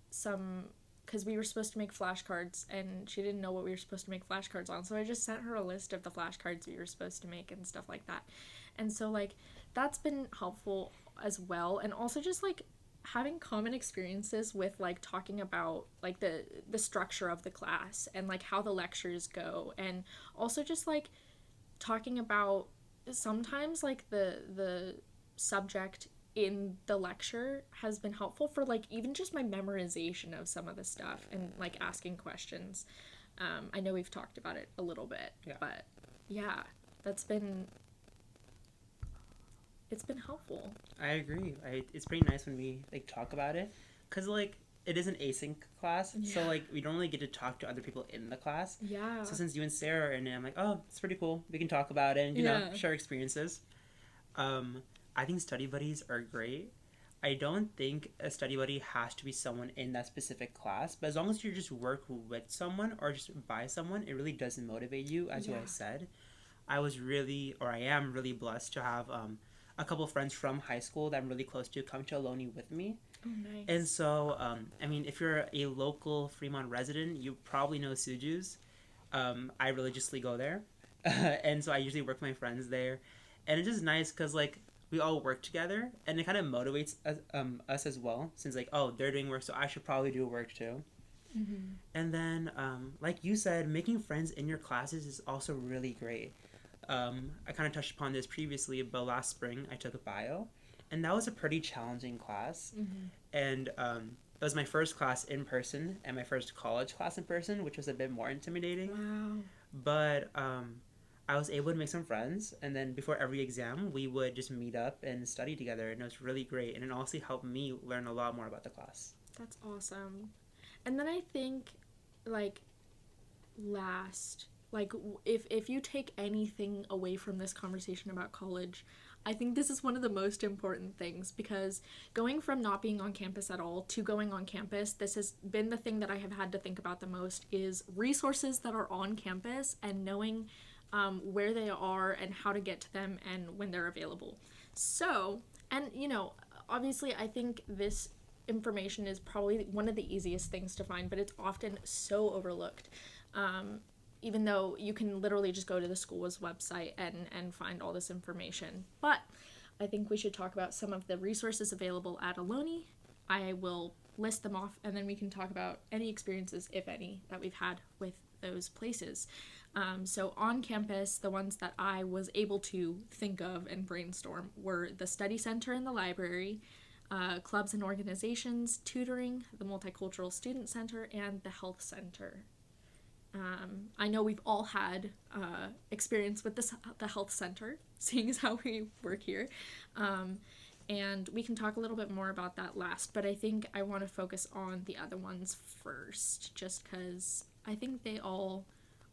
[SPEAKER 2] some, because we were supposed to make flashcards and she didn't know what we were supposed to make flashcards on, so I just sent her a list of the flashcards we were supposed to make and stuff like that. And so like that's been helpful as well, and also just like having common experiences with like talking about like the structure of the class and like how the lectures go, and also just like talking about sometimes like the subject in the lecture has been helpful for like even just my memorization of some of the stuff and like asking questions. I know we've talked about it a little bit,
[SPEAKER 3] Yeah.
[SPEAKER 2] but yeah, that's been it's been helpful.
[SPEAKER 3] I agree. It's pretty nice when we like talk about it, cause like it is an async class, so
[SPEAKER 2] Yeah.
[SPEAKER 3] like we don't really get to talk to other people in the class.
[SPEAKER 2] Yeah.
[SPEAKER 3] So since you and Sarah are in it, I'm like, oh, it's pretty cool. We can talk about it and
[SPEAKER 2] Yeah.
[SPEAKER 3] share experiences. Um, I think study buddies are great. I don't think a study buddy has to be someone in that specific class, but as long as you just work with someone or just by someone, it really does motivate you. As you
[SPEAKER 2] Yeah.
[SPEAKER 3] guys said, I am really blessed to have a couple friends from high school that I'm really close to come to Ohlone with me.
[SPEAKER 2] Oh,
[SPEAKER 3] And
[SPEAKER 2] nice.
[SPEAKER 3] so, I mean, if you're a local Fremont resident, you probably know Suju's. I religiously go there, and so I usually work with my friends there, and it's just nice because like we all work together, and it kind of motivates us as well. Since like, oh, they're doing work, so I should probably do work too.
[SPEAKER 2] Mm-hmm.
[SPEAKER 3] And then, like you said, making friends in your classes is also really great. I kind of touched upon this previously, but last spring I took a bio, and that was a pretty challenging class.
[SPEAKER 2] Mm-hmm.
[SPEAKER 3] And it was my first class in person and my first college class in person, which was a bit more intimidating.
[SPEAKER 2] Wow.
[SPEAKER 3] But I was able to make some friends, and then before every exam, we would just meet up and study together, and it was really great. And it also helped me learn a lot more about the class.
[SPEAKER 2] That's awesome. And then I think like last like if you take anything away from this conversation about college, I think this is one of the most important things, because going from not being on campus at all to going on campus, this has been the thing that I have had to think about the most, is resources that are on campus and knowing where they are and how to get to them and when they're available. So, and obviously I think this information is probably one of the easiest things to find, but it's often so overlooked. Even though you can literally just go to the school's website and find all this information. But I think we should talk about some of the resources available at Ohlone. I will list them off, and then we can talk about any experiences, if any, that we've had with those places. So on campus, the ones that I was able to think of and brainstorm were the study center in the library, clubs and organizations, tutoring, the multicultural student center, and the health center. I know we've all had experience with the health center, seeing as how we work here. And we can talk a little bit more about that last, but I think I want to focus on the other ones first, just because I think they all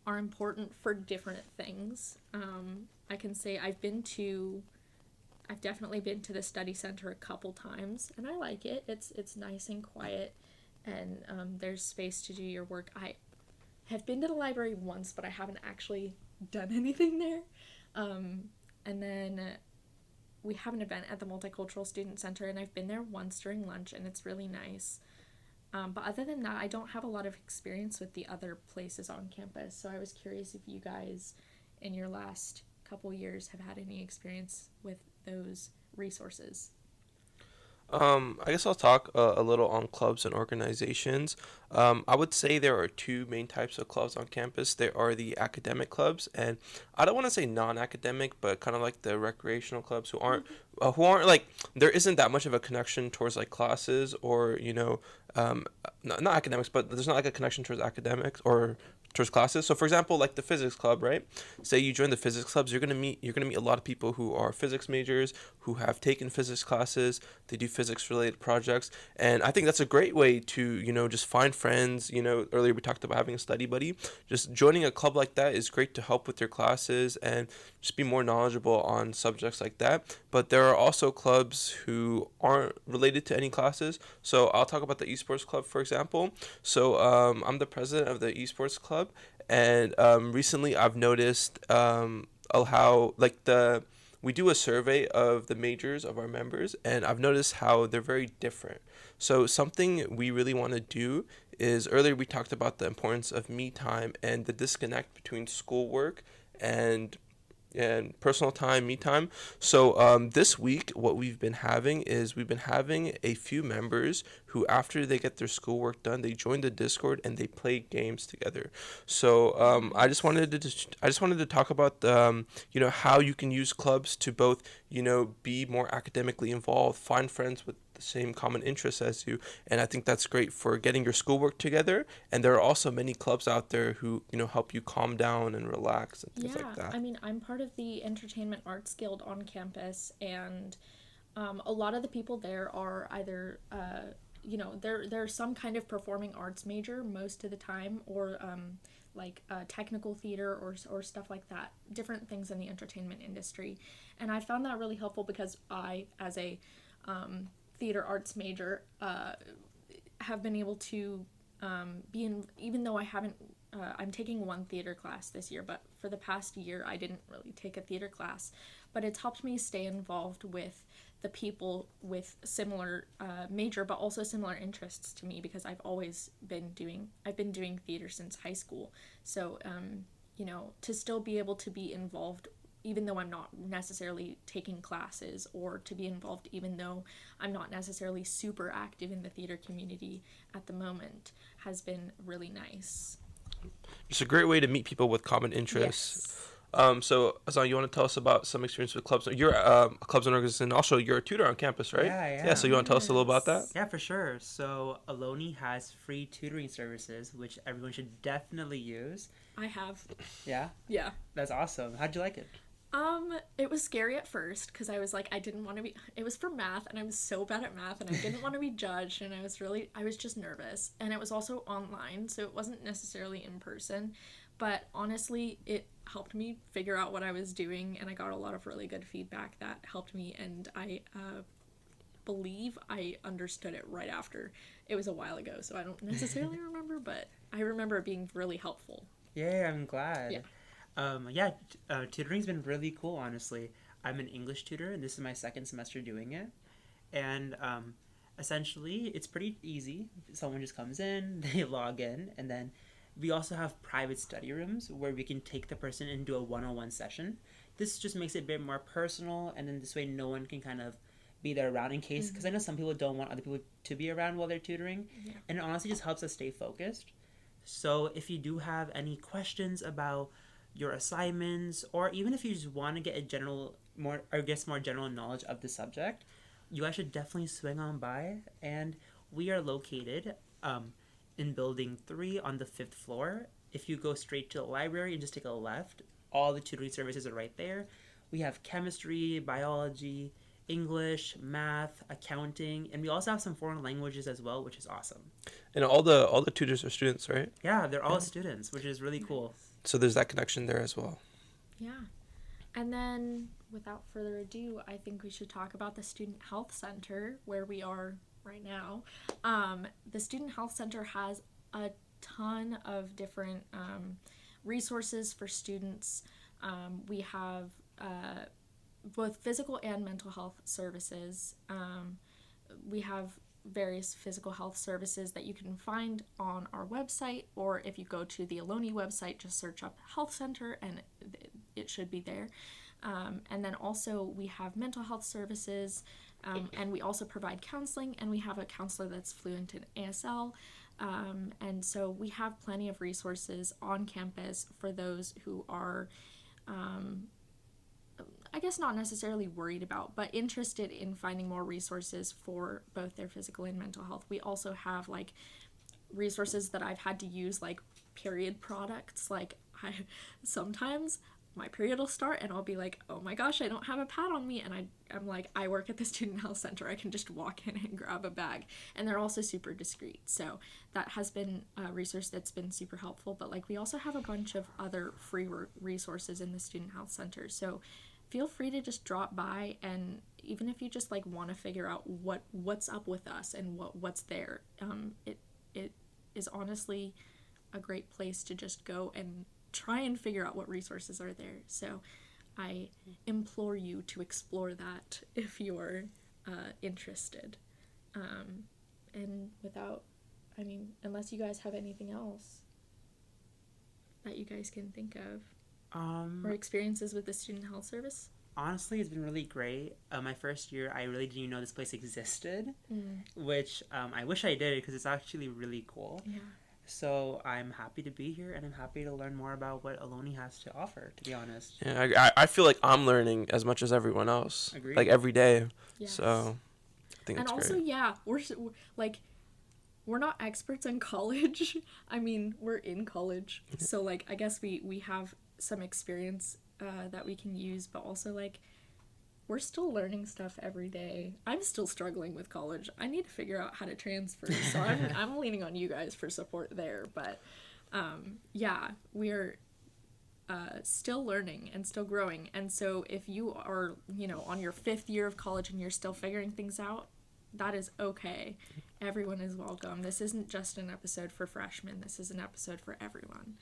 [SPEAKER 2] are important for different things. I can say I've definitely been to the study center a couple times, and I like it. It's nice and quiet, and there's space to do your work. I have been to the library once, but I haven't actually done anything there. And then we have an event at the Multicultural Student Center, and I've been there once during lunch, and it's really nice. But other than that, I don't have a lot of experience with the other places on campus. So I was curious if you guys, in your last couple years, have had any experience with those resources.
[SPEAKER 1] I guess I'll talk a little on clubs and organizations. I would say there are two main types of clubs on campus. There are the academic clubs, and I don't want to say non-academic, but kind of like the recreational clubs who aren't like there isn't that much of a connection towards like classes or not academics, but there's not like a connection towards academics or towards classes. So for example, like the physics club, right? Say you join the physics clubs, you're gonna meet a lot of people who are physics majors who have taken physics classes. They do physics related projects, and I think that's a great way to just find friends. Earlier we talked about having a study buddy. Just joining a club like that is great to help with your classes and just be more knowledgeable on subjects like that. But there are also clubs who aren't related to any classes. So I'll talk about the esports club, for example. So I'm the president of the esports club, and recently I've noticed how like the we do a survey of the majors of our members, and I've noticed how they're very different. So something we really want to do is earlier we talked about the importance of me time and the disconnect between schoolwork and personal time, me time. So this week, what we've been having a few members who, after they get their schoolwork done, they join the Discord and they play games together. So I just wanted to talk about how you can use clubs to both be more academically involved, find friends with the same common interests as you, and I think that's great for getting your schoolwork together. And there are also many clubs out there who help you calm down and relax and things like that.
[SPEAKER 2] I mean, I'm part of the Entertainment Arts Guild on campus, and a lot of the people there are either, they're some kind of performing arts major most of the time, or technical theater or stuff like that, different things in the entertainment industry. And I found that really helpful because I, as a theater arts major, have been able to even though I haven't I'm taking one theater class this year, but for the past year I didn't really take a theater class, but it's helped me stay involved with the people with similar major but also similar interests to me, because I've been doing theater since high school. So to still be able to be involved even though I'm not necessarily taking classes, or to be involved even though I'm not necessarily super active in the theater community at the moment, has been really nice.
[SPEAKER 1] It's a great way to meet people with common interests.
[SPEAKER 2] Yes.
[SPEAKER 1] So Azaan, you want to tell us about some experience with clubs? You're clubs and organizations, and also you're a tutor on campus, right?
[SPEAKER 3] Yeah, I
[SPEAKER 1] Yeah. So you
[SPEAKER 3] am.
[SPEAKER 1] want to tell us a little about that?
[SPEAKER 3] Yeah, for sure. So Ohlone has free tutoring services, which everyone should definitely use.
[SPEAKER 2] I have.
[SPEAKER 3] Yeah,
[SPEAKER 2] Yeah.
[SPEAKER 3] that's awesome. How'd you like it?
[SPEAKER 2] It was scary at first because I was like, I didn't want to be, it was for math and I was so bad at math and I didn't want to be judged, and I was just nervous. And it was also online, so it wasn't necessarily in person. But honestly, it helped me figure out what I was doing, and I got a lot of really good feedback that helped me, and I believe I understood it right after. It was a while ago, so I don't necessarily remember, but I remember it being really helpful.
[SPEAKER 3] Yeah, I'm glad.
[SPEAKER 2] Yeah.
[SPEAKER 3] Tutoring's been really cool, honestly. I'm an English tutor, and this is my second semester doing it. And essentially, it's pretty easy. Someone just comes in, they log in, and then we also have private study rooms where we can take the person and do a one-on-one session. This just makes it a bit more personal, and then this way no one can kind of be there around in case, because I know some people don't want other people to be around while they're tutoring, and it honestly just helps us stay focused. So if you do have any questions about your assignments, or even if you just want to get more general knowledge of the subject, you guys should definitely swing on by. And we are located in building 3 on the 5th floor. If you go straight to the library and just take a left, all the tutoring services are right there. We have chemistry, biology, English, math, accounting, and we also have some foreign languages as well, which is awesome.
[SPEAKER 1] And all the tutors are students, right?
[SPEAKER 3] Yeah, they're all students, which is really cool.
[SPEAKER 1] So there's that connection there as well.
[SPEAKER 2] Yeah. And then, without further ado, I think we should talk about the Student Health Center, where we are right now. The Student Health Center has a ton of different resources for students. We have both physical and mental health services. We have various physical health services that you can find on our website, or if you go to the Ohlone website, just search up health center and it should be there. And then also we have mental health services, and we also provide counseling, and we have a counselor that's fluent in ASL. And so we have plenty of resources on campus for those who are, I guess not necessarily worried about, but interested in finding more resources for both their physical and mental health. We also have like resources that I've had to use, like period products. Like sometimes my period will start and I'll be like, oh my gosh, I don't have a pad on me. And I'm like, I work at the student health center. I can just walk in and grab a bag. And they're also super discreet. So that has been a resource that's been super helpful. But like we also have a bunch of other free resources in the student health center. So feel free to just drop by, and even if you just like want to figure out what's up with us and what's there, it is honestly a great place to just go and try and figure out what resources are there. So I implore you to explore that if you're interested. And unless you guys have anything else that you guys can think of, or experiences with the student health service.
[SPEAKER 3] Honestly, it's been really great. My first year, I really didn't even know this place existed, which I wish I did, because it's actually really cool.
[SPEAKER 2] Yeah.
[SPEAKER 3] So I'm happy to be here, and I'm happy to learn more about what Ohlone has to offer, to be honest.
[SPEAKER 1] Yeah, I feel like I'm learning as much as everyone else.
[SPEAKER 3] Agreed.
[SPEAKER 1] Like every day.
[SPEAKER 2] Yes.
[SPEAKER 1] So I think it's
[SPEAKER 2] also,
[SPEAKER 1] great.
[SPEAKER 2] yeah, we're not experts in college. I mean, we're in college. So like I guess we have some experience that we can use, but also like we're still learning stuff every day. I'm still struggling with college. I need to figure out how to transfer, so I'm leaning on you guys for support there. But yeah, we're still learning and still growing. And so if you are, on your 5th year of college and you're still figuring things out, that is okay. Everyone is welcome. This isn't just an episode for freshmen. This is an episode for everyone.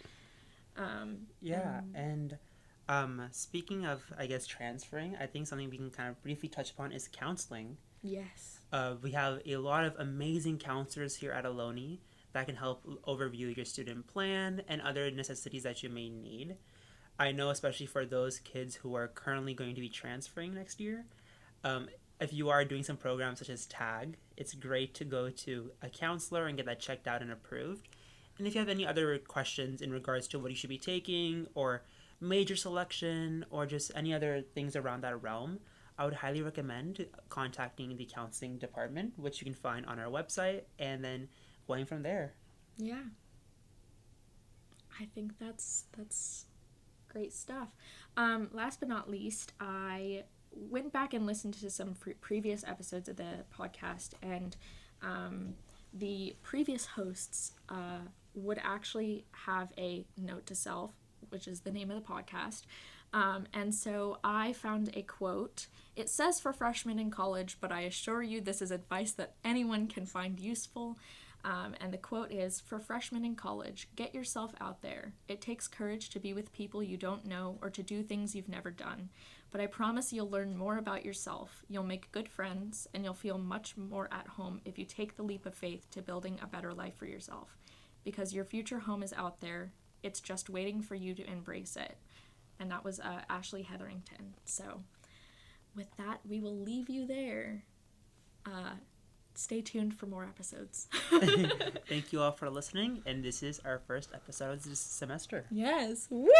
[SPEAKER 3] Speaking of, I guess, transferring, I think something we can kind of briefly touch upon is counseling.
[SPEAKER 2] Yes.
[SPEAKER 3] We have a lot of amazing counselors here at Ohlone that can help overview your student plan and other necessities that you may need. I know, especially for those kids who are currently going to be transferring next year, if you are doing some programs such as TAG, it's great to go to a counselor and get that checked out and approved. And if you have any other questions in regards to what you should be taking, or major selection, or just any other things around that realm, I would highly recommend contacting the counseling department, which you can find on our website, and then going from there.
[SPEAKER 2] Yeah. I think that's great stuff. Last but not least, I went back and listened to some previous episodes of the podcast, and the previous hosts would actually have a note to self, which is the name of the podcast. And so I found a quote. It says for freshmen in college, but I assure you this is advice that anyone can find useful. And the quote is, for freshmen in college, get yourself out there. It takes courage to be with people you don't know or to do things you've never done. But I promise you'll learn more about yourself, you'll make good friends, and you'll feel much more at home if you take the leap of faith to building a better life for yourself. Because your future home is out there. It's just waiting for you to embrace it. And that was Ashley Hetherington. So with that, we will leave you there. Stay tuned for more episodes.
[SPEAKER 3] Thank you all for listening, and this is our first episode of this semester.
[SPEAKER 2] Yes. Woo!